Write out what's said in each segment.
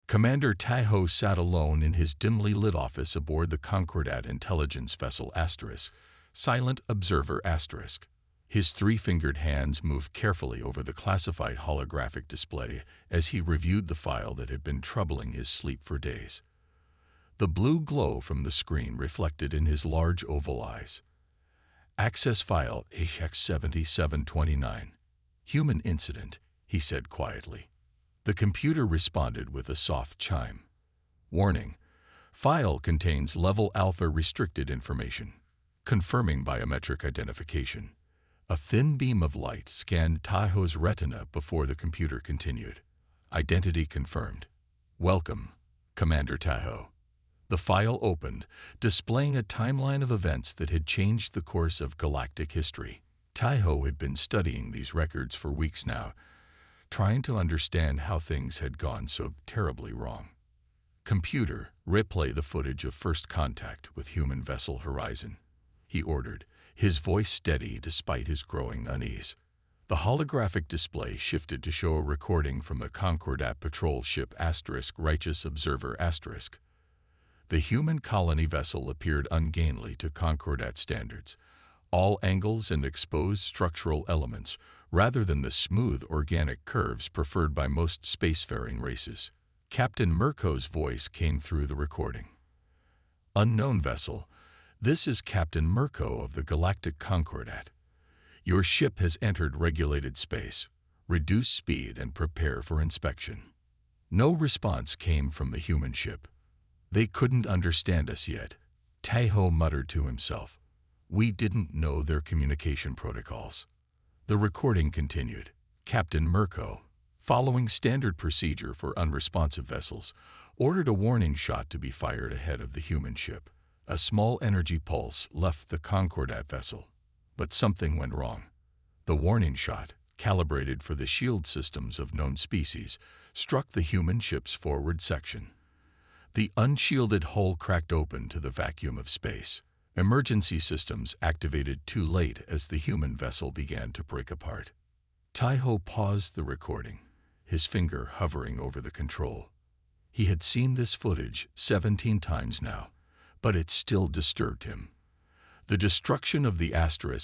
Commander Taiho sat alone in his dimly lit office aboard the Concordat intelligence vessel *, Silent Observer *. His three-fingered hands moved carefully over the classified holographic display as he reviewed the file that had been troubling his sleep for days. The blue glow from the screen reflected in his large oval eyes. Access file HX7729. Human incident, he said quietly. The computer responded with a soft chime. Warning: file contains level alpha restricted information. Confirming biometric identification. A thin beam of light scanned Taiho's retina before the computer continued. Identity confirmed. Welcome, Commander Taiho. The file opened, displaying a timeline of events that had changed the course of galactic history. Taiho had been studying these records for weeks now, trying to understand how things had gone so terribly wrong. Computer, replay the footage of first contact with human vessel Horizon, he ordered, his voice steady despite his growing unease. The holographic display shifted to show a recording from the Concordat patrol ship * Righteous Observer *. The human colony vessel appeared ungainly to Concordat standards, all angles and exposed structural elements, rather than the smooth organic curves preferred by most spacefaring races. Captain Mirko's voice came through the recording. Unknown vessel, this is Captain Mirko of the Galactic Concordat. Your ship has entered regulated space. Reduce speed and prepare for inspection. No response came from the human ship. They couldn't understand us yet, Taiho muttered to himself. We didn't know their communication protocols. The recording continued. Captain Mirko, following standard procedure for unresponsive vessels, ordered a warning shot to be fired ahead of the human ship. A small energy pulse left the Concordat vessel, but something went wrong. The warning shot, calibrated for the shield systems of known species, struck the human ship's forward section. The unshielded hull cracked open to the vacuum of space. Emergency systems activated too late as the human vessel began to break apart. Taiho paused the recording, his finger hovering over the control. He had seen this footage 17 times now, but it still disturbed him. The destruction of the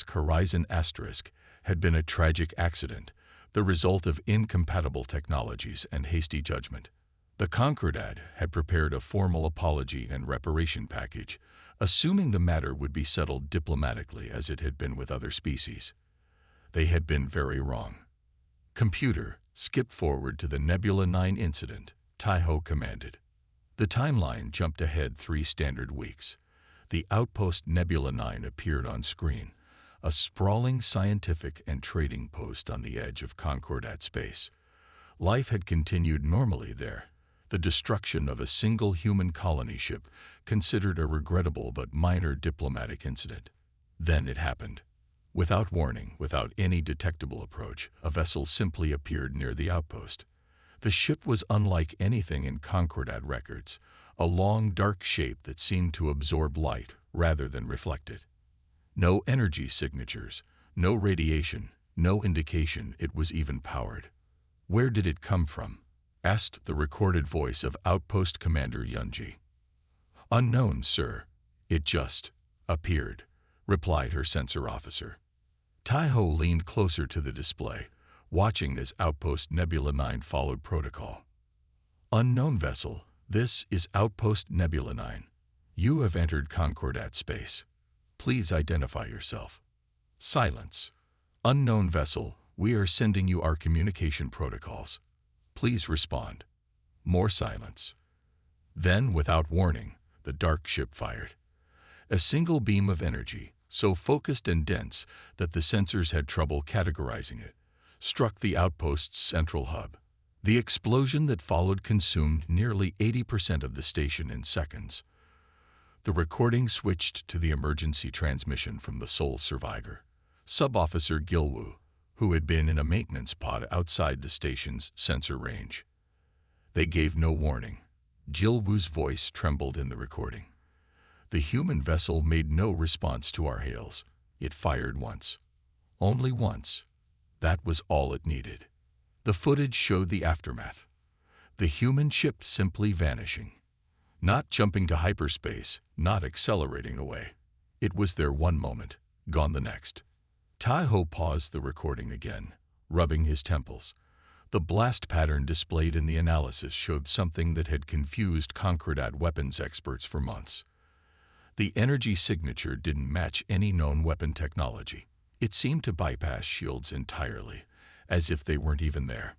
Horizon had been a tragic accident, the result of incompatible technologies and hasty judgment. The Concordat had prepared a formal apology and reparation package, assuming the matter would be settled diplomatically as it had been with other species. They had been very wrong. Computer, skip forward to the Nebula 9 incident, Taiho commanded. The timeline jumped ahead 3 standard weeks. The outpost Nebula 9 appeared on screen, a sprawling scientific and trading post on the edge of Concordat space. Life had continued normally there. The destruction of a single human colony ship considered a regrettable but minor diplomatic incident. Then it happened. Without warning, without any detectable approach, a vessel simply appeared near the outpost. The ship was unlike anything in Concordat records, a long, dark shape that seemed to absorb light rather than reflect it. No energy signatures, no radiation, no indication it was even powered. Where did it come from? Asked the recorded voice of Outpost Commander Yunji. Unknown, sir. It just appeared, replied her sensor officer. Taiho leaned closer to the display, watching as Outpost Nebula 9 followed protocol. Unknown vessel, this is Outpost Nebula 9. You have entered Concordat space. Please identify yourself. Silence. Unknown vessel, we are sending you our communication protocols. Please respond. More silence. Then, without warning, the dark ship fired. A single beam of energy, so focused and dense that the sensors had trouble categorizing it, struck the outpost's central hub. The explosion that followed consumed nearly 80% of the station in seconds. The recording switched to the emergency transmission from the sole survivor, Sub-Officer Gilwu, who had been in a maintenance pod outside the station's sensor range. They gave no warning. Gilwu's voice trembled in the recording. The human vessel made no response to our hails. It fired once. Only once. That was all it needed. The footage showed the aftermath. The human ship simply vanishing. Not jumping to hyperspace, not accelerating away. It was there one moment, gone the next. Tai-Ho paused the recording again, rubbing his temples. The blast pattern displayed in the analysis showed something that had confused Concordat weapons experts for months. The energy signature didn't match any known weapon technology. It seemed to bypass shields entirely, as if they weren't even there.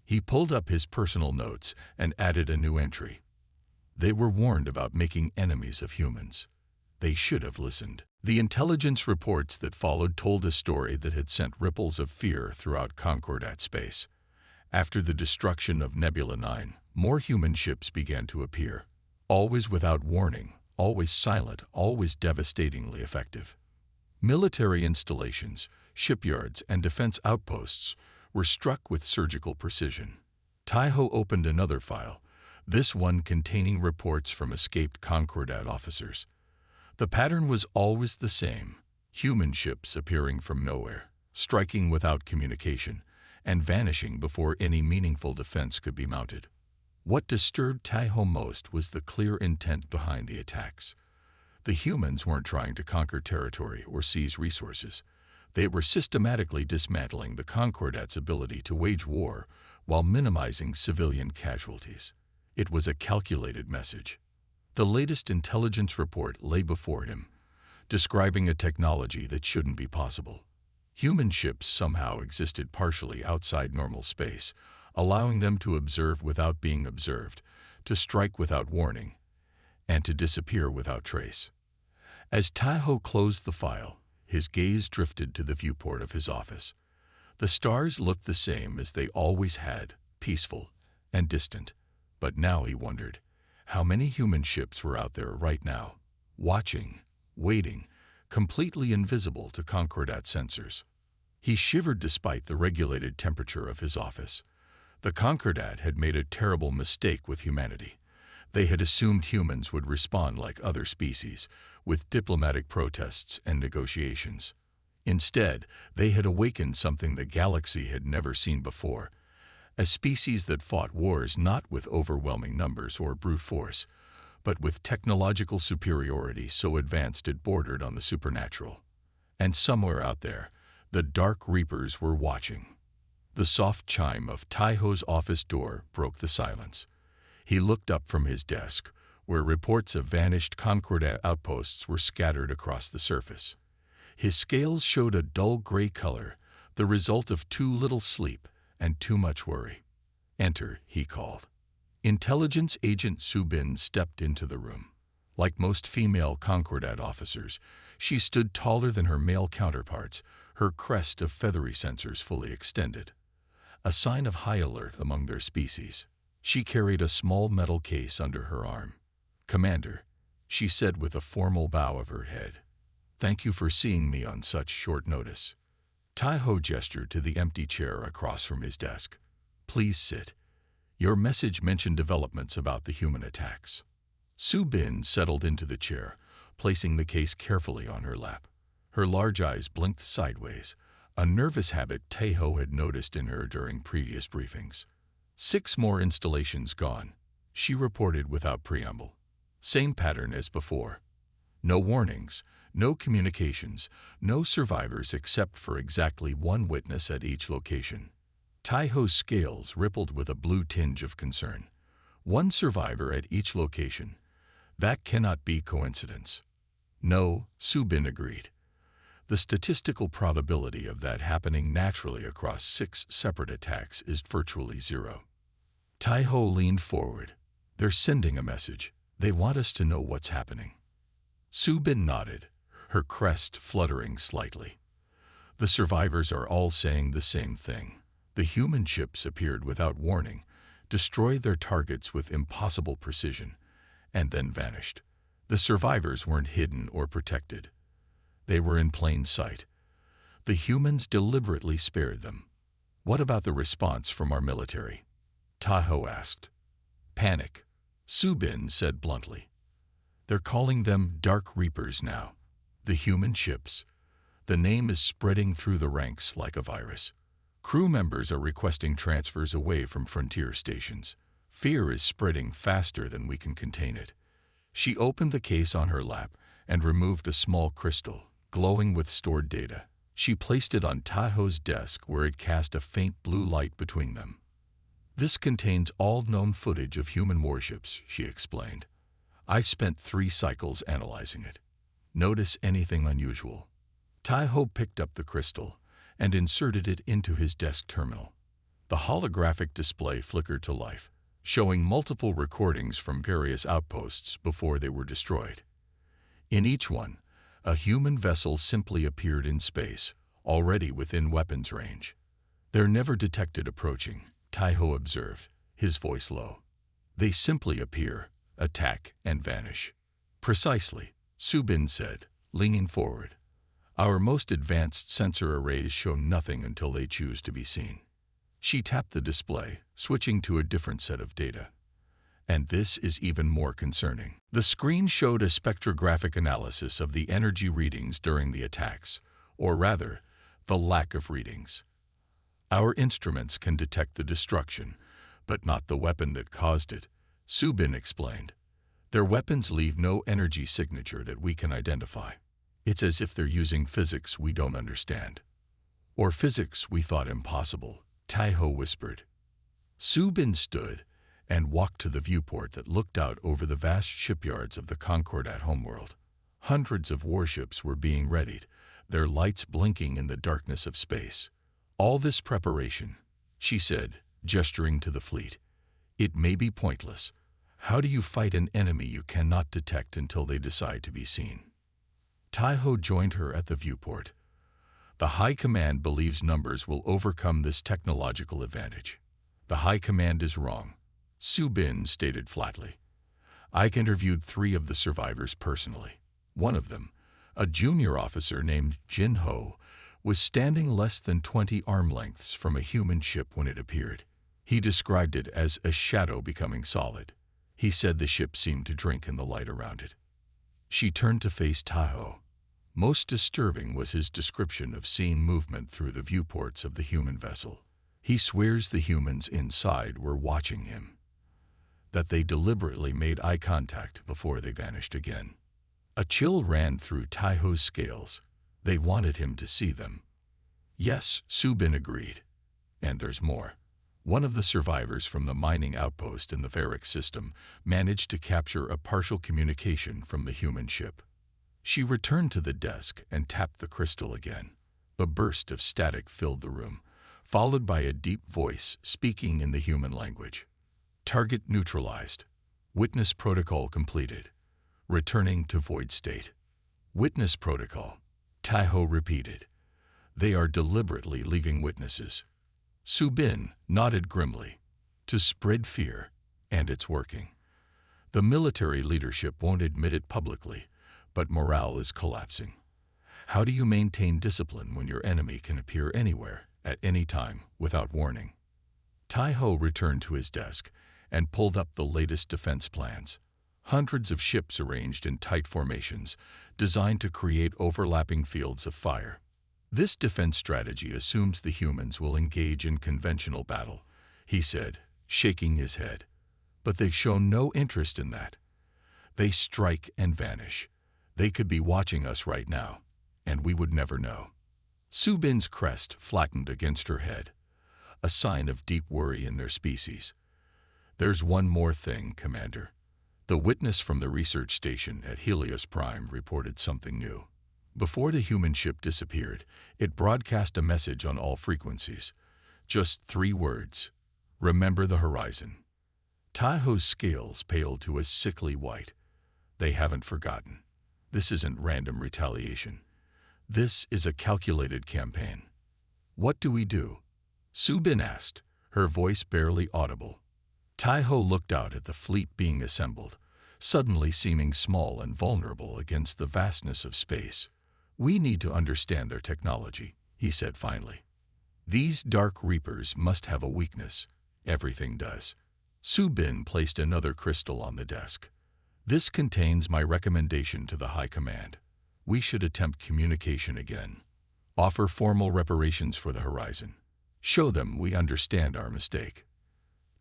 He pulled up his personal notes and added a new entry. They were warned about making enemies of humans. They should have listened. The intelligence reports that followed told a story that had sent ripples of fear throughout Concordat space. After the destruction of Nebula 9, more human ships began to appear. Always without warning, always silent, always devastatingly effective. Military installations, shipyards, and defense outposts were struck with surgical precision. Tai-Ho opened another file, this one containing reports from escaped Concordat officers. The pattern was always the same: human ships appearing from nowhere, striking without communication, and vanishing before any meaningful defense could be mounted. What disturbed Tai-Ho most was the clear intent behind the attacks. The humans weren't trying to conquer territory or seize resources. They were systematically dismantling the Concordat's ability to wage war while minimizing civilian casualties. It was a calculated message. The latest intelligence report lay before him, describing a technology that shouldn't be possible. Human ships somehow existed partially outside normal space, allowing them to observe without being observed, to strike without warning, and to disappear without trace. As Tai-Ho closed the file, his gaze drifted to the viewport of his office. The stars looked the same as they always had, peaceful and distant. But now he wondered, how many human ships were out there right now, watching, waiting, completely invisible to Concordat sensors. He shivered despite the regulated temperature of his office. The Concordat had made a terrible mistake with humanity. They had assumed humans would respond like other species, with diplomatic protests and negotiations. Instead, they had awakened something the galaxy had never seen before: a species that fought wars not with overwhelming numbers or brute force, but with technological superiority so advanced it bordered on the supernatural. And somewhere out there, the Dark Reapers were watching. The soft chime of Tai-Ho's office door broke the silence. He looked up from his desk, where reports of vanished Concordat outposts were scattered across the surface. His scales showed a dull gray color, the result of too little sleep and too much worry. "Enter," he called. Intelligence Agent Su-Bin stepped into the room. Like most female Concordat officers, she stood taller than her male counterparts, her crest of feathery sensors fully extended. A sign of high alert among their species. She carried a small metal case under her arm. "Commander," she said with a formal bow of her head, "thank you for seeing me on such short notice." Tai-Ho gestured to the empty chair across from his desk. "Please sit. Your message mentioned developments about the human attacks." Su-Bin settled into the chair, placing the case carefully on her lap. Her large eyes blinked sideways, a nervous habit Tai-Ho had noticed in her during previous briefings. 6 more installations gone," she reported without preamble. Same pattern as before. No warnings, no communications, no survivors except for exactly one witness at each location. Tai-Ho's scales rippled with a blue tinge of concern. One survivor at each location. That cannot be coincidence. No, Su-Bin agreed. The statistical probability of that happening naturally across 6 separate attacks is virtually 0. Tai-Ho leaned forward. "They're sending a message. They want us to know what's happening." Su-Bin nodded, her crest fluttering slightly. "The survivors are all saying the same thing. The human ships appeared without warning, destroyed their targets with impossible precision, and then vanished. The survivors weren't hidden or protected. They were in plain sight. The humans deliberately spared them." "What about the response from our military?" Tai-Ho asked. "Panic," Su-Bin said bluntly. "They're calling them Dark Reapers now. The human ships. The name is spreading through the ranks like a virus. Crew members are requesting transfers away from frontier stations. Fear is spreading faster than we can contain it. She opened the case on her lap and removed a small crystal, glowing with stored data. She placed it on Taiho's desk where it cast a faint blue light between them. This contains all known footage of human warships, she explained. I've spent 3 cycles analyzing it. Notice anything unusual? Taiho picked up the crystal and inserted it into his desk terminal. The holographic display flickered to life, showing multiple recordings from various outposts before they were destroyed. In each one, a human vessel simply appeared in space, already within weapons range. They're never detected approaching, Taiho observed, his voice low. They simply appear, attack, and vanish. Precisely, Subin said, leaning forward. Our most advanced sensor arrays show nothing until they choose to be seen. She tapped the display, switching to a different set of data. And this is even more concerning. The screen showed a spectrographic analysis of the energy readings during the attacks, or rather, the lack of readings. Our instruments can detect the destruction, but not the weapon that caused it, Subin explained. Their weapons leave no energy signature that we can identify. It's as if they're using physics we don't understand. Or physics we thought impossible, Taiho whispered. Subin stood and walked to the viewport that looked out over the vast shipyards of the Concordat homeworld. Hundreds of warships were being readied, their lights blinking in the darkness of space. All this preparation, she said, gesturing to the fleet. It may be pointless. How do you fight an enemy you cannot detect until they decide to be seen? Taiho joined her at the viewport. The High Command believes numbers will overcome this technological advantage. The High Command is wrong, Subin stated flatly. I interviewed 3 of the survivors personally. One of them, a junior officer named Jin Ho, was standing less than 20 arm lengths from a human ship when it appeared. He described it as a shadow becoming solid. He said the ship seemed to drink in the light around it. She turned to face Taiho. Most disturbing was his description of seeing movement through the viewports of the human vessel. He swears the humans inside were watching him, that they deliberately made eye contact before they vanished again. A chill ran through Taiho's scales. They wanted him to see them. Yes, Subin agreed. And there's more. One of the survivors from the mining outpost in the Varick system managed to capture a partial communication from the human ship. She returned to the desk and tapped the crystal again. A burst of static filled the room, followed by a deep voice speaking in the human language. Target neutralized. Witness protocol completed. Returning to void state. Witness protocol, Taiho repeated. They are deliberately leaving witnesses. Subin nodded grimly. To spread fear, and it's working. The military leadership won't admit it publicly, but morale is collapsing. How do you maintain discipline when your enemy can appear anywhere, at any time, without warning? Taiho returned to his desk and pulled up the latest defense plans. Hundreds of ships arranged in tight formations, designed to create overlapping fields of fire. This defense strategy assumes the humans will engage in conventional battle, he said, shaking his head. But they've shown no interest in that. They strike and vanish. They could be watching us right now, and we would never know. Subin's crest flattened against her head, a sign of deep worry in their species. There's one more thing, Commander. The witness from the research station at Helios Prime reported something new. Before the human ship disappeared, it broadcast a message on all frequencies. Just 3 words. Remember the horizon. Taiho's scales paled to a sickly white. They haven't forgotten. This isn't random retaliation. This is a calculated campaign. What do we do? Subin asked, her voice barely audible. Taiho looked out at the fleet being assembled, suddenly seeming small and vulnerable against the vastness of space. We need to understand their technology, he said finally. These Dark Reapers must have a weakness. Everything does. Subin placed another crystal on the desk. This contains my recommendation to the High Command. We should attempt communication again. Offer formal reparations for the horizon. Show them we understand our mistake.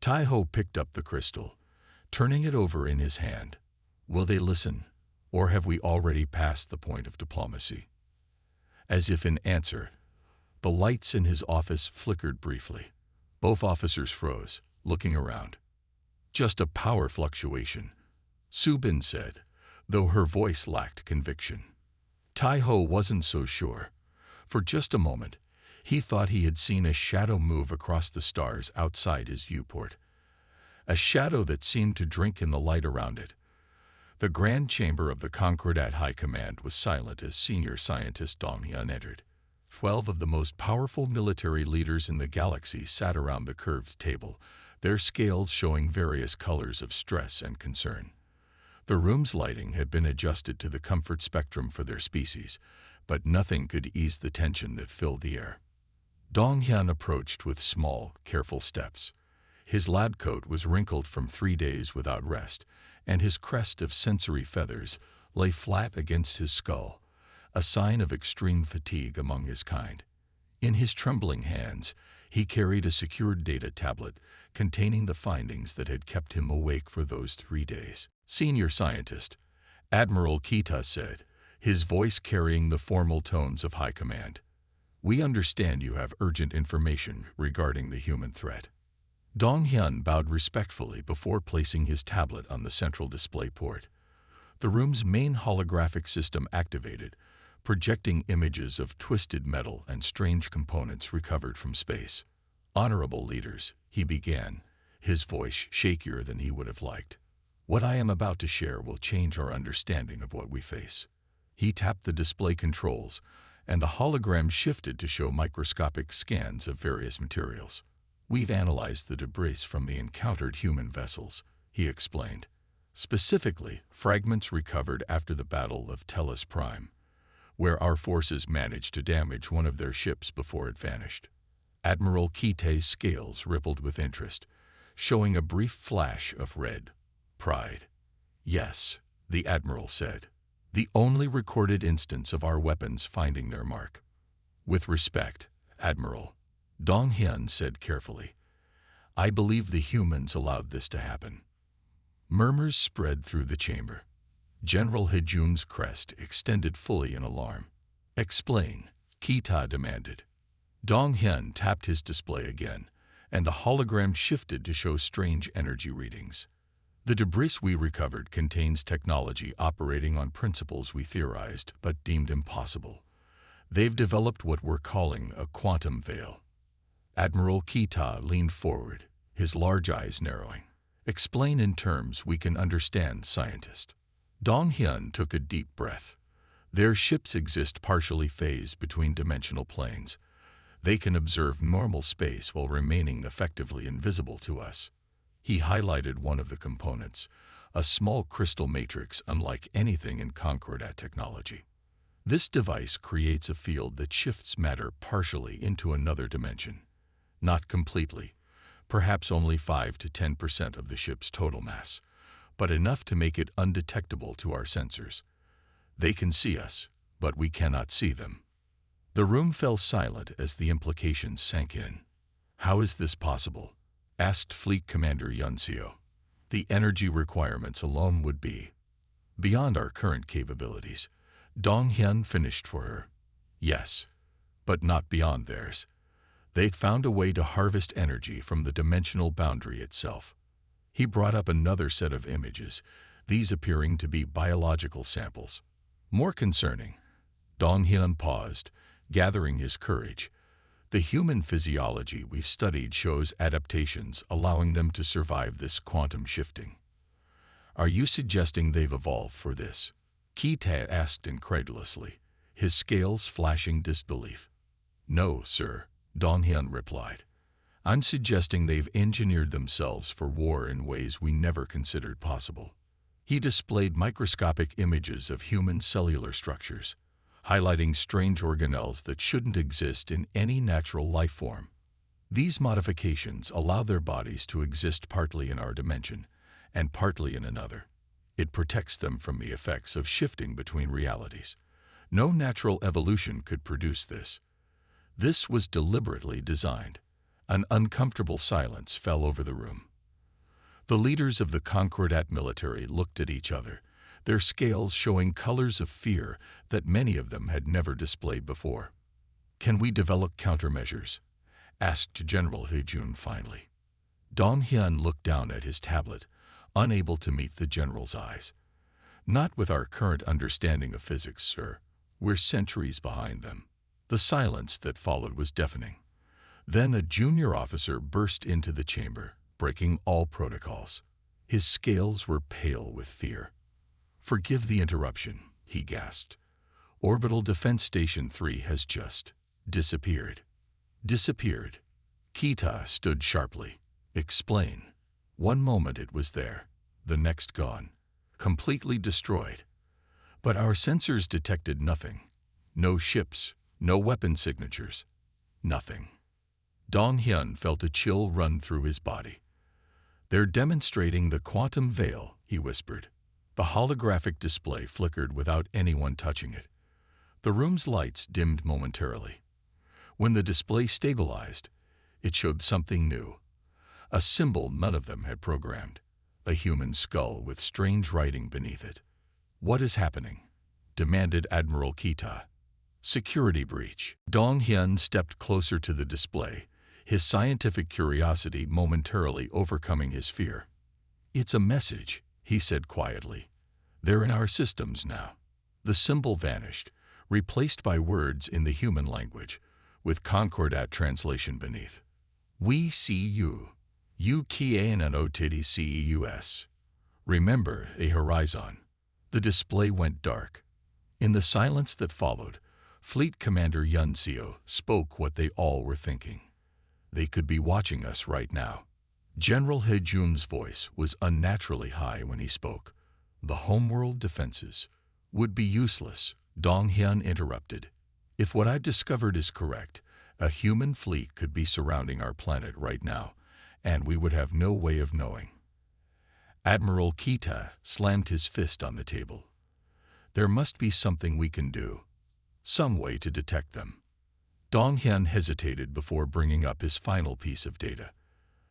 Tai-Ho picked up the crystal, turning it over in his hand. Will they listen, or have we already passed the point of diplomacy? As if in answer, the lights in his office flickered briefly. Both officers froze, looking around. Just a power fluctuation, Subin said, though her voice lacked conviction. Tai-Ho wasn't so sure. For just a moment, he thought he had seen a shadow move across the stars outside his viewport. A shadow that seemed to drink in the light around it. The grand chamber of the Concordat High Command was silent as senior scientist Dong Hyun entered. 12 of the most powerful military leaders in the galaxy sat around the curved table, their scales showing various colors of stress and concern. The room's lighting had been adjusted to the comfort spectrum for their species, but nothing could ease the tension that filled the air. Dong Hyun approached with small, careful steps. His lab coat was wrinkled from 3 days without rest, and his crest of sensory feathers lay flat against his skull, a sign of extreme fatigue among his kind. In his trembling hands, he carried a secured data tablet containing the findings that had kept him awake for those 3 days. Senior scientist, Admiral Kita said, his voice carrying the formal tones of high command. We understand you have urgent information regarding the human threat. Dong Hyun bowed respectfully before placing his tablet on the central display port. The room's main holographic system activated, projecting images of twisted metal and strange components recovered from space. Honorable leaders, he began, his voice shakier than he would have liked. What I am about to share will change our understanding of what we face. He tapped the display controls, and the hologram shifted to show microscopic scans of various materials. We've analyzed the debris from the encountered human vessels, he explained. Specifically, fragments recovered after the Battle of Tellus Prime, where our forces managed to damage one of their ships before it vanished. Admiral Kite's scales rippled with interest, showing a brief flash of red pride. Yes, the Admiral said. The only recorded instance of our weapons finding their mark. With respect, Admiral, Dong Hyun said carefully, I believe the humans allowed this to happen. Murmurs spread through the chamber. General Hejun's crest extended fully in alarm. Explain, Kita demanded. Dong Hyun tapped his display again, and the hologram shifted to show strange energy readings. The debris we recovered contains technology operating on principles we theorized but deemed impossible. They've developed what we're calling a quantum veil. Admiral Kita leaned forward, his large eyes narrowing. Explain in terms we can understand, scientist. Dong Hyun took a deep breath. Their ships exist partially phased between dimensional planes. They can observe normal space while remaining effectively invisible to us. He highlighted one of the components, a small crystal matrix unlike anything in Concordat technology. This device creates a field that shifts matter partially into another dimension. Not completely, perhaps only 5 to 10% of the ship's total mass, but enough to make it undetectable to our sensors. They can see us, but we cannot see them. The room fell silent as the implications sank in. How is this possible? Asked Fleet Commander Yunseo. The energy requirements alone would be beyond our current capabilities. Dong Hyun finished for her. Yes, but not beyond theirs. They'd found a way to harvest energy from the dimensional boundary itself. He brought up another set of images, these appearing to be biological samples. More concerning, Dong Hyun paused, gathering his courage. The human physiology we've studied shows adaptations allowing them to survive this quantum shifting. Are you suggesting they've evolved for this? Kita asked incredulously, his scales flashing disbelief. No, sir, Dong Hyun replied. I'm suggesting they've engineered themselves for war in ways we never considered possible. He displayed microscopic images of human cellular structures, highlighting strange organelles that shouldn't exist in any natural life form. These modifications allow their bodies to exist partly in our dimension and partly in another. It protects them from the effects of shifting between realities. No natural evolution could produce this. This was deliberately designed. An uncomfortable silence fell over the room. The leaders of the Concordat military looked at each other, their scales showing colors of fear that many of them had never displayed before. "Can we develop countermeasures?" asked General Hejun finally. Dong Hyun looked down at his tablet, unable to meet the general's eyes. "Not with our current understanding of physics, sir. We're centuries behind them." The silence that followed was deafening. Then a junior officer burst into the chamber, breaking all protocols. His scales were pale with fear. "Forgive the interruption," he gasped. "Orbital Defense Station 3 has just disappeared." Disappeared. Kita stood sharply. "Explain." "One moment it was there, the next gone, completely destroyed. But our sensors detected nothing. No ships, no weapon signatures, nothing." Dong Hyun felt a chill run through his body. "They're demonstrating the quantum veil," he whispered. The holographic display flickered without anyone touching it. The room's lights dimmed momentarily. When the display stabilized, it showed something new. A symbol none of them had programmed. A human skull with strange writing beneath it. "What is happening?" demanded Admiral Kita. "Security breach." Dong Hyun stepped closer to the display, his scientific curiosity momentarily overcoming his fear. "It's a message," he said quietly. "They're in our systems now." The symbol vanished, replaced by words in the human language, with Concordat translation beneath. "We see you. You KNNOTDCEUS. Remember a horizon." The display went dark. In the silence that followed, Fleet Commander Yun Seo spoke what they all were thinking. "They could be watching us right now." General Hejun's voice was unnaturally high when he spoke. "The homeworld defenses would be useless," Dong Hyun interrupted. "If what I've discovered is correct, a human fleet could be surrounding our planet right now, and we would have no way of knowing." Admiral Kita slammed his fist on the table. "There must be something we can do, some way to detect them." Dong Hyun hesitated before bringing up his final piece of data.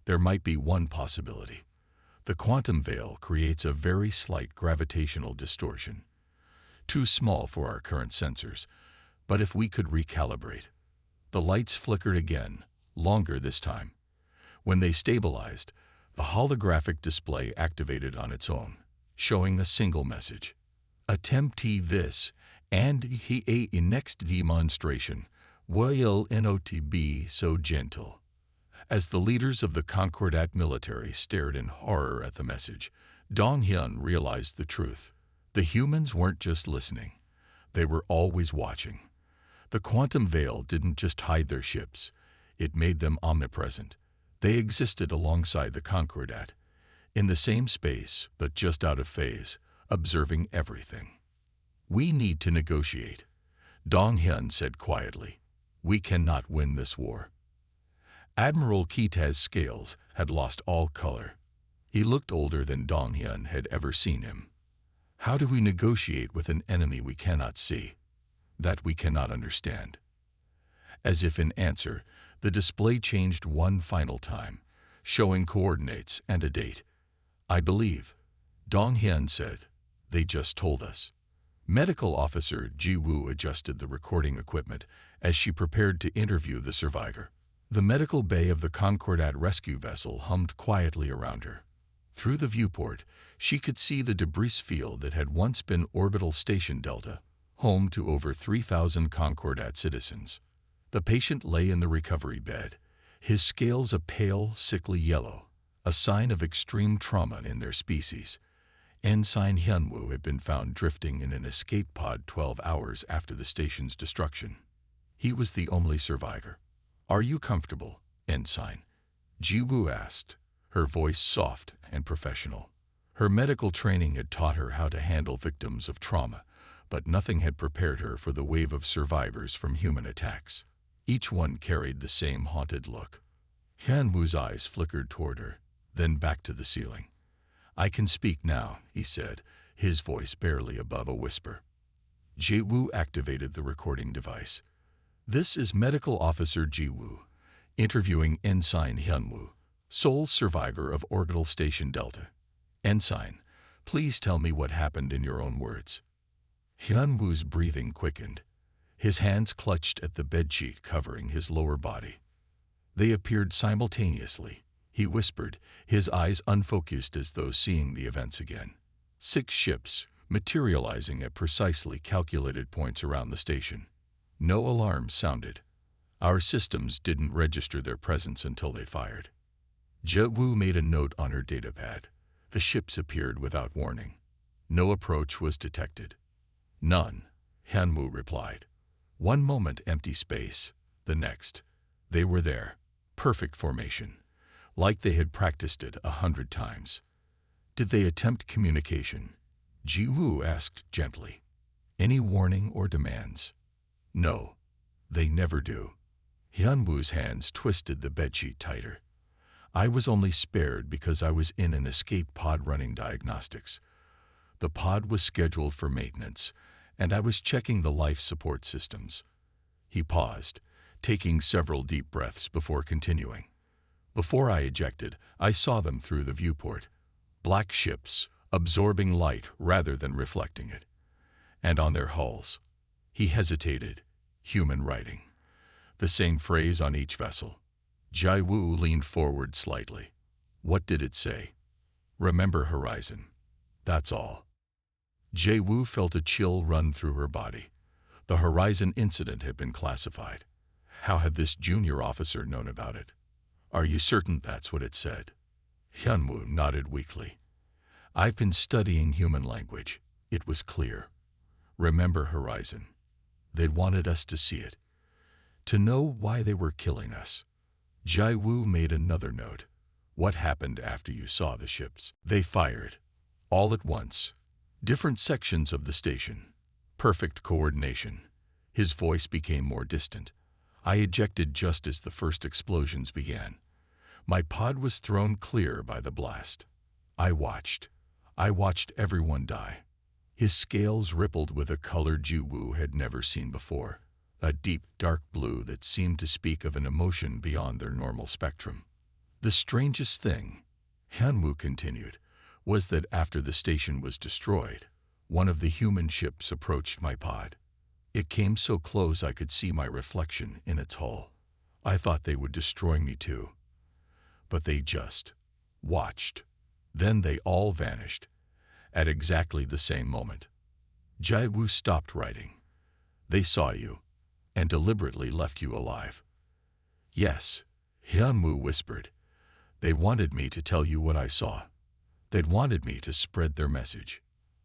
"There might be one possibility. The quantum veil creates a very slight gravitational distortion. Too small for our current sensors, but if we could recalibrate." The lights flickered again, longer this time. When they stabilized, the holographic display activated on its own, showing a single message. "Attempt this, and he a next demonstration will not be so gentle." As the leaders of the Concordat military stared in horror at the message, Dong Hyun realized the truth. The humans weren't just listening. They were always watching. The quantum veil didn't just hide their ships. It made them omnipresent. They existed alongside the Concordat, in the same space but just out of phase, observing everything. "We need to negotiate," Dong Hyun said quietly. "We cannot win this war." Admiral Kita's scales had lost all color. He looked older than Dong Hyun had ever seen him. "How do we negotiate with an enemy we cannot see, that we cannot understand?" As if in answer, the display changed one final time, showing coordinates and a date. "I believe," Dong Hyun said. "They just told us." Medical Officer Ji Woo adjusted the recording equipment as she prepared to interview the survivor. The medical bay of the Concordat rescue vessel hummed quietly around her. Through the viewport, she could see the debris field that had once been Orbital Station Delta, home to over 3,000 Concordat citizens. The patient lay in the recovery bed, his scales a pale, sickly yellow, a sign of extreme trauma in their species. Ensign Hyunwoo had been found drifting in an escape pod 12 hours after the station's destruction. He was the only survivor. "Are you comfortable, Ensign?" Ji Woo asked, her voice soft and professional. Her medical training had taught her how to handle victims of trauma, but nothing had prepared her for the wave of survivors from human attacks. Each one carried the same haunted look. Hyunwoo's eyes flickered toward her, then back to the ceiling. "I can speak now," he said, his voice barely above a whisper. Ji Woo activated the recording device. "This is Medical Officer Ji Woo, interviewing Ensign Hyunwoo. sole survivor of Orbital Station Delta. Ensign, please tell me what happened in your own words. Hyunwoo's breathing quickened. His hands clutched at the bedsheet covering his lower body. They appeared simultaneously. He whispered, his eyes unfocused as though seeing the events again. 6 ships, materializing at precisely calculated points around the station. No alarms sounded. Our systems didn't register their presence until they fired. Jae-woo made a note on her datapad. The ships appeared without warning. No approach was detected. None, Hyunwoo replied. One moment empty space, the next. They were there. Perfect formation. Like they had practiced it 100 times. Did they attempt communication? Ji-woo asked gently. Any warning or demands? No, they never do. Hyunwoo's hands twisted the bedsheet tighter. I was only spared because I was in an escape pod running diagnostics. The pod was scheduled for maintenance, and I was checking the life support systems. He paused, taking several deep breaths before continuing. Before I ejected, I saw them through the viewport. Black ships, absorbing light rather than reflecting it. And on their hulls. He hesitated. Human writing. The same phrase on each vessel. Jae-woo leaned forward slightly. What did it say? Remember Horizon. That's all. Jae-woo felt a chill run through her body. The Horizon incident had been classified. How had this junior officer known about it? Are you certain that's what it said? Hyunwoo nodded weakly. I've been studying human language. It was clear. Remember Horizon. They wanted us to see it. To know why they were killing us. Jae-woo made another note. What happened after you saw the ships? They fired. All at once. Different sections of the station. Perfect coordination. His voice became more distant. I ejected just as the first explosions began. My pod was thrown clear by the blast. I watched. I watched everyone die. His scales rippled with a color Ji-woo had never seen before. A deep, dark blue that seemed to speak of an emotion beyond their normal spectrum. The strangest thing, Hyunwoo continued, was that after the station was destroyed, one of the human ships approached my pod. It came so close I could see my reflection in its hull. I thought they would destroy me too. But they just watched. Then they all vanished, at exactly the same moment. Jae-woo stopped writing. They saw you, and deliberately left you alive. Yes, Hyunwoo whispered. They wanted me to tell you what I saw. They'd wanted me to spread their message.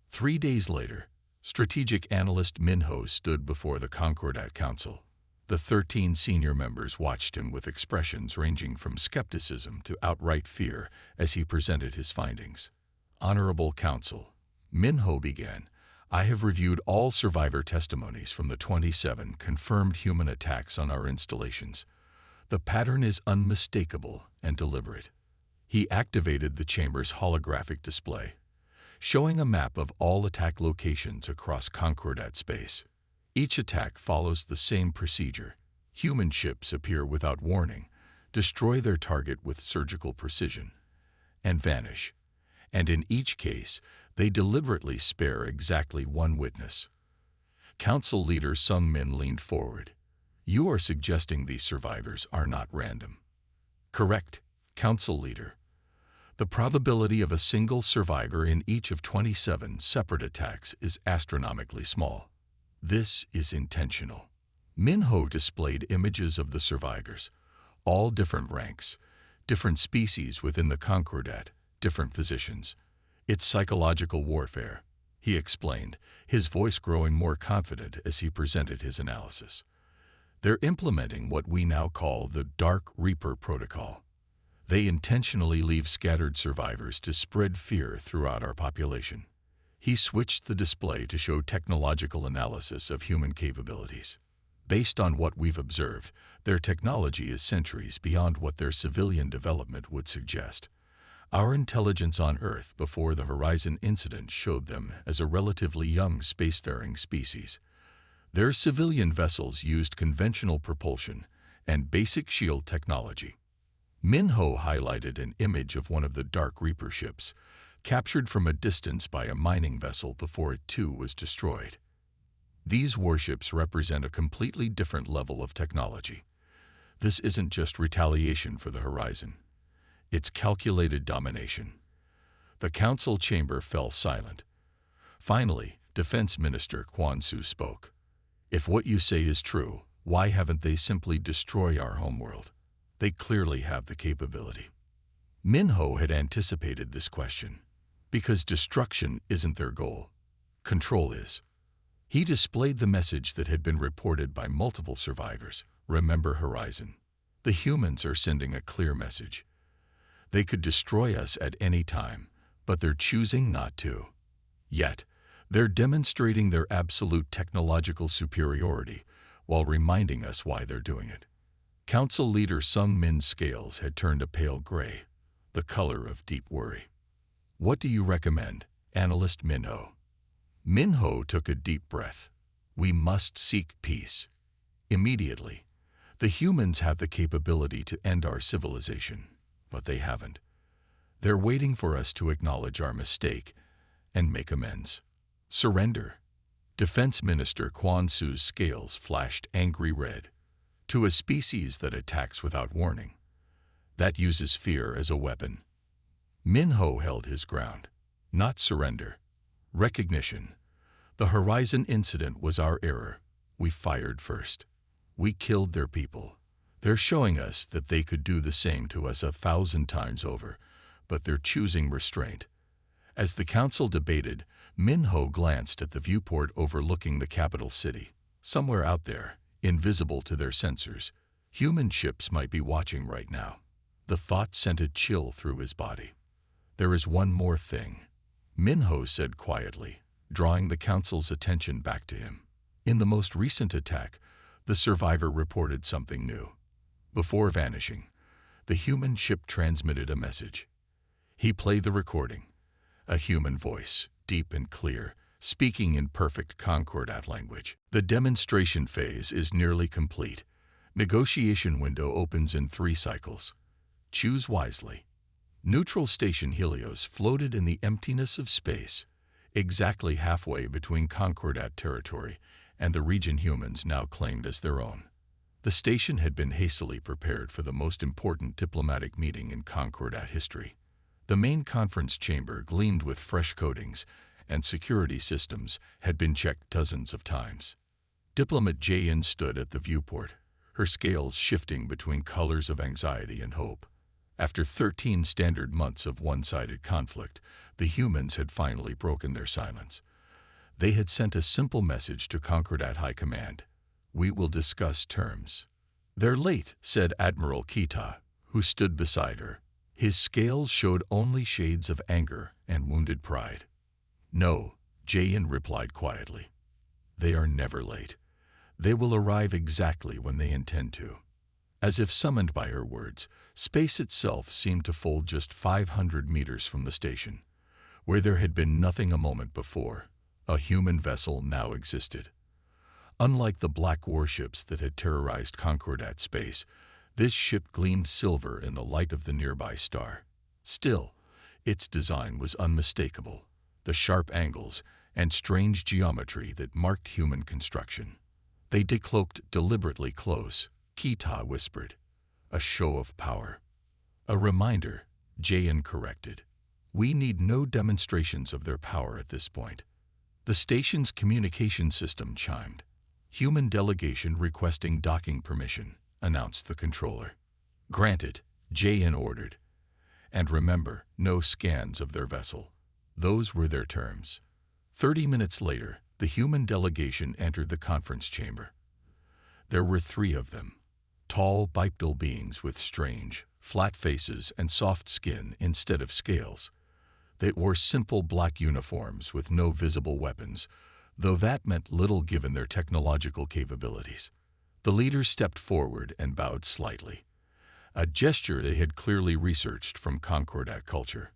3 days later, strategic analyst Minho stood before the Concordat Council. The 13 senior members watched him with expressions ranging from skepticism to outright fear as he presented his findings. Honorable Council, Minho began, I have reviewed all survivor testimonies from the 27 confirmed human attacks on our installations. The pattern is unmistakable and deliberate. He activated the chamber's holographic display, showing a map of all attack locations across Concordat space. Each attack follows the same procedure. Human ships appear without warning, destroy their target with surgical precision, and vanish. And in each case, they deliberately spare exactly one witness. Council leader Sung Min leaned forward. You are suggesting these survivors are not random. Correct, Council leader. The probability of a single survivor in each of 27 separate attacks is astronomically small. This is intentional. Minho displayed images of the survivors, all different ranks, different species within the Concordat, different positions. It's psychological warfare, he explained, his voice growing more confident as he presented his analysis. They're implementing what we now call the Dark Reaper Protocol. They intentionally leave scattered survivors to spread fear throughout our population. He switched the display to show technological analysis of human capabilities. Based on what we've observed, their technology is centuries beyond what their civilian development would suggest. Our intelligence on Earth before the Horizon incident showed them as a relatively young spacefaring species. Their civilian vessels used conventional propulsion and basic shield technology. Minho highlighted an image of one of the Dark Reaper ships, captured from a distance by a mining vessel before it too was destroyed. These warships represent a completely different level of technology. This isn't just retaliation for the horizon. It's calculated domination. The council chamber fell silent. Finally, Defense Minister Quan Su spoke. If what you say is true, why haven't they simply destroyed our homeworld? They clearly have the capability. Minho had anticipated this question. Because destruction isn't their goal. Control is. He displayed the message that had been reported by multiple survivors. Remember Horizon. The humans are sending a clear message. They could destroy us at any time, but they're choosing not to. Yet, they're demonstrating their absolute technological superiority while reminding us why they're doing it. Council leader Sung Min's scales had turned a pale gray, the color of deep worry. What do you recommend, Analyst Minho? Minho took a deep breath. We must seek peace. Immediately. The humans have the capability to end our civilization, but they haven't. They're waiting for us to acknowledge our mistake and make amends. Surrender. Defense Minister Quan Su's scales flashed angry red. To a species that attacks without warning. That uses fear as a weapon. Minho held his ground. Not surrender. Recognition. The Horizon incident was our error. We fired first. We killed their people. They're showing us that they could do the same to us 1,000 times over, but they're choosing restraint. As the council debated, Minho glanced at the viewport overlooking the capital city. Somewhere out there, invisible to their sensors, human ships might be watching right now. The thought sent a chill through his body. There is one more thing, Minho said quietly, drawing the council's attention back to him. In the most recent attack, the survivor reported something new. Before vanishing, the human ship transmitted a message. He played the recording. A human voice, deep and clear, speaking in perfect Concordat language. The demonstration phase is nearly complete. Negotiation window opens in 3 cycles. Choose wisely. Neutral station Helios floated in the emptiness of space, exactly halfway between Concordat territory and the region humans now claimed as their own. The station had been hastily prepared for the most important diplomatic meeting in Concordat history. The main conference chamber gleamed with fresh coatings, and security systems had been checked dozens of times. Diplomat Jayan stood at the viewport, her scales shifting between colors of anxiety and hope. After 13 standard months of one-sided conflict, the humans had finally broken their silence. They had sent a simple message to Concordat High Command. We will discuss terms. They're late, said Admiral Kita, who stood beside her. His scales showed only shades of anger and wounded pride. No, Jayan replied quietly. They are never late. They will arrive exactly when they intend to. As if summoned by her words, space itself seemed to fold just 500 meters from the station. Where there had been nothing a moment before, a human vessel now existed. Unlike the black warships that had terrorized Concordat space, this ship gleamed silver in the light of the nearby star. Still, its design was unmistakable, the sharp angles and strange geometry that marked human construction. They decloaked deliberately close, Kita whispered. A show of power. A reminder, Jayan corrected. We need no demonstrations of their power at this point. The station's communication system chimed. Human delegation requesting docking permission, announced the controller. Granted, Jayan ordered. And remember, no scans of their vessel. Those were their terms. 30 minutes later, the human delegation entered the conference chamber. There were 3 of them. Tall, bipedal beings with strange, flat faces and soft skin instead of scales. They wore simple black uniforms with no visible weapons, though that meant little given their technological capabilities. The leader stepped forward and bowed slightly, a gesture they had clearly researched from Concordat culture.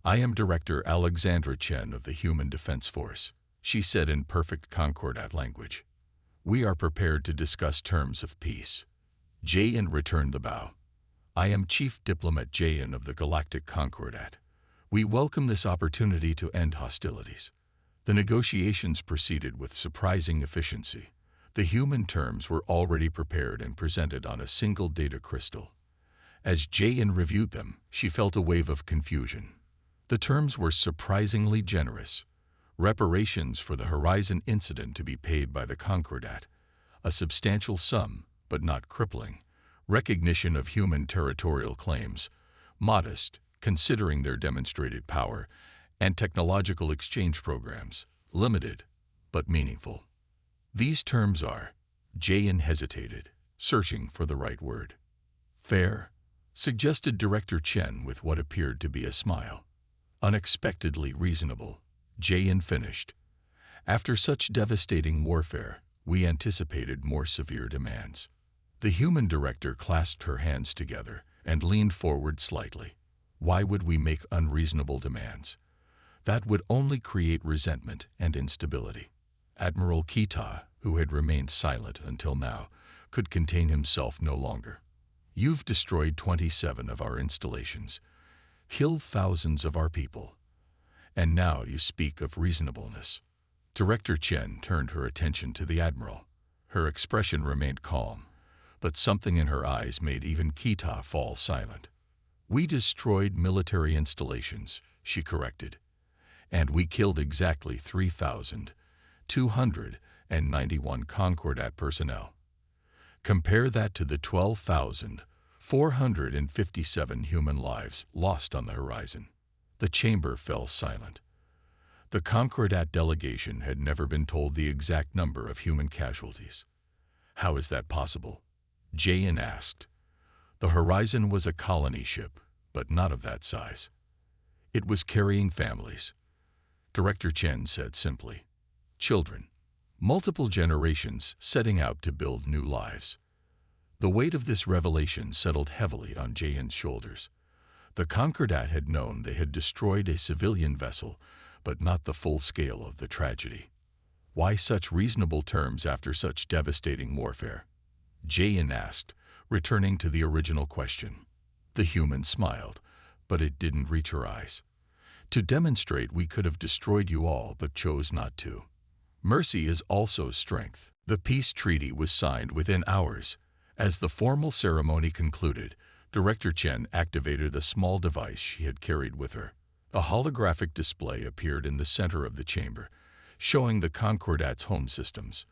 I am Director Alexandra Chen of the Human Defense Force, she said in perfect Concordat language. We are prepared to discuss terms of peace. Jayan returned the bow. I am Chief Diplomat Jayan of the Galactic Concordat. We welcome this opportunity to end hostilities. The negotiations proceeded with surprising efficiency. The human terms were already prepared and presented on a single data crystal. As Jayan reviewed them, she felt a wave of confusion. The terms were surprisingly generous. Reparations for the Horizon incident to be paid by the Concordat, a substantial sum, but not crippling. Recognition of human territorial claims, modest, considering their demonstrated power, and technological exchange programs, limited, but meaningful. These terms are, Jayan hesitated, searching for the right word. Fair, suggested Director Chen with what appeared to be a smile. Unexpectedly reasonable, Jayan finished. After such devastating warfare, we anticipated more severe demands. The human director clasped her hands together and leaned forward slightly. Why would we make unreasonable demands? That would only create resentment and instability. Admiral Kita, who had remained silent until now, could contain himself no longer. You've destroyed 27 of our installations, killed thousands of our people, and now you speak of reasonableness. Director Chen turned her attention to the Admiral. Her expression remained calm, but something in her eyes made even Kita fall silent. We destroyed military installations, she corrected, and we killed exactly 3,291 Concordat personnel. Compare that to the 12,457 human lives lost on the horizon. The chamber fell silent. The Concordat delegation had never been told the exact number of human casualties. How is that possible? Jayan asked. The Horizon was a colony ship, but not of that size. It was carrying families. Director Chen said simply, children, multiple generations setting out to build new lives. The weight of this revelation settled heavily on Jayan's shoulders. The Concordat had known they had destroyed a civilian vessel, but not the full scale of the tragedy. Why such reasonable terms after such devastating warfare? Jayan asked, returning to the original question. The human smiled, but it didn't reach her eyes. To demonstrate we could have destroyed you all but chose not to. Mercy is also strength. The peace treaty was signed within hours. As the formal ceremony concluded, Director Chen activated a small device she had carried with her. A holographic display appeared in the center of the chamber, showing the Concordat's home systems.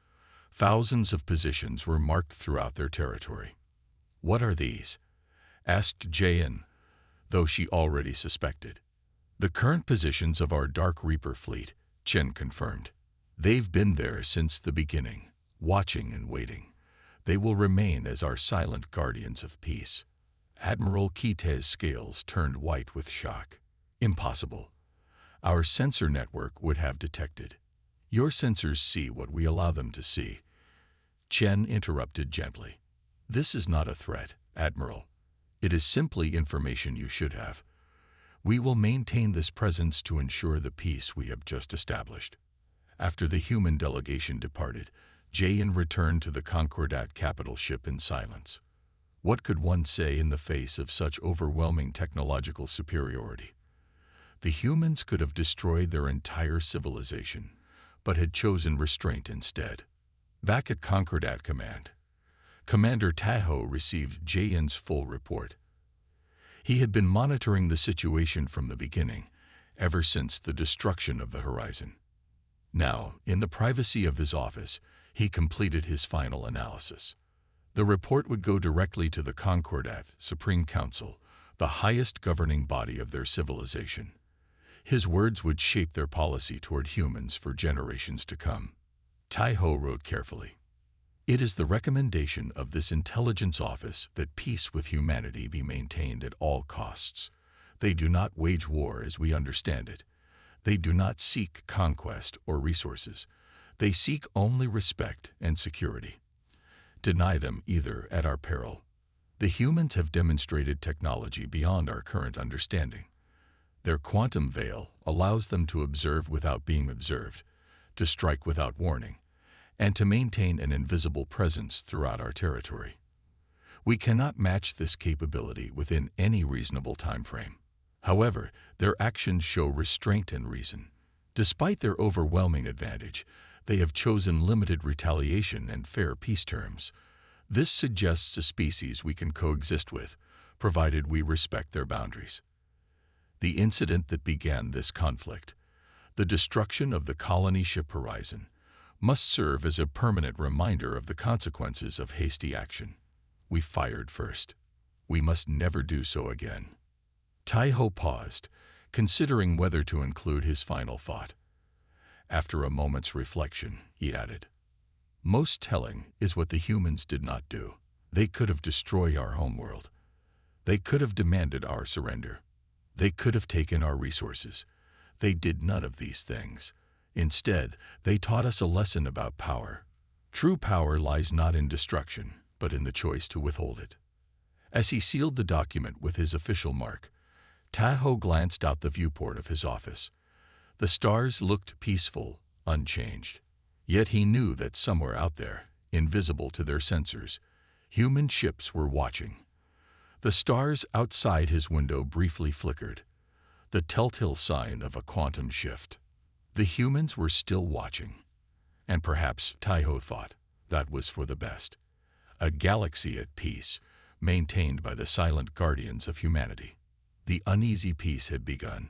Thousands of positions were marked throughout their territory. What are these? Asked Jayan, though she already suspected. The current positions of our Dark Reaper fleet, Chen confirmed. They've been there since the beginning, watching and waiting. They will remain as our silent guardians of peace. Admiral Kite's scales turned white with shock. Impossible. Our sensor network would have detected. Your sensors see what we allow them to see. Chen interrupted gently. This is not a threat, Admiral. It is simply information you should have. We will maintain this presence to ensure the peace we have just established. After the human delegation departed, Jayan returned to the Concordat capital ship in silence. What could one say in the face of such overwhelming technological superiority? The humans could have destroyed their entire civilization, but had chosen restraint instead. Back at Concordat Command, Commander Tahoe received Jayan's full report. He had been monitoring the situation from the beginning, ever since the destruction of the Horizon. Now, in the privacy of his office, he completed his final analysis. The report would go directly to the Concordat Supreme Council, the highest governing body of their civilization. His words would shape their policy toward humans for generations to come. Tahoe wrote carefully, "It is the recommendation of this intelligence office that peace with humanity be maintained at all costs. They do not wage war as we understand it. They do not seek conquest or resources. They seek only respect and security. Deny them either at our peril. The humans have demonstrated technology beyond our current understanding. Their quantum veil allows them to observe without being observed, to strike without warning, and to maintain an invisible presence throughout our territory. We cannot match this capability within any reasonable time frame. However, their actions show restraint and reason. Despite their overwhelming advantage, they have chosen limited retaliation and fair peace terms. This suggests a species we can coexist with, provided we respect their boundaries. The incident that began this conflict, the destruction of the colony ship Horizon, must serve as a permanent reminder of the consequences of hasty action. We fired first. We must never do so again. Tai-Ho paused, considering whether to include his final thought. After a moment's reflection, he added, "Most telling is what the humans did not do. They could have destroyed our homeworld. They could have demanded our surrender. They could have taken our resources. They did none of these things. Instead, they taught us a lesson about power. True power lies not in destruction, but in the choice to withhold it." As he sealed the document with his official mark, Tai-Ho glanced out the viewport of his office. The stars looked peaceful, unchanged. Yet he knew that somewhere out there, invisible to their sensors, human ships were watching. The stars outside his window briefly flickered, the telltale sign of a quantum shift. The humans were still watching. And perhaps, Tai-Ho thought, that was for the best. A galaxy at peace, maintained by the silent guardians of humanity. The uneasy peace had begun.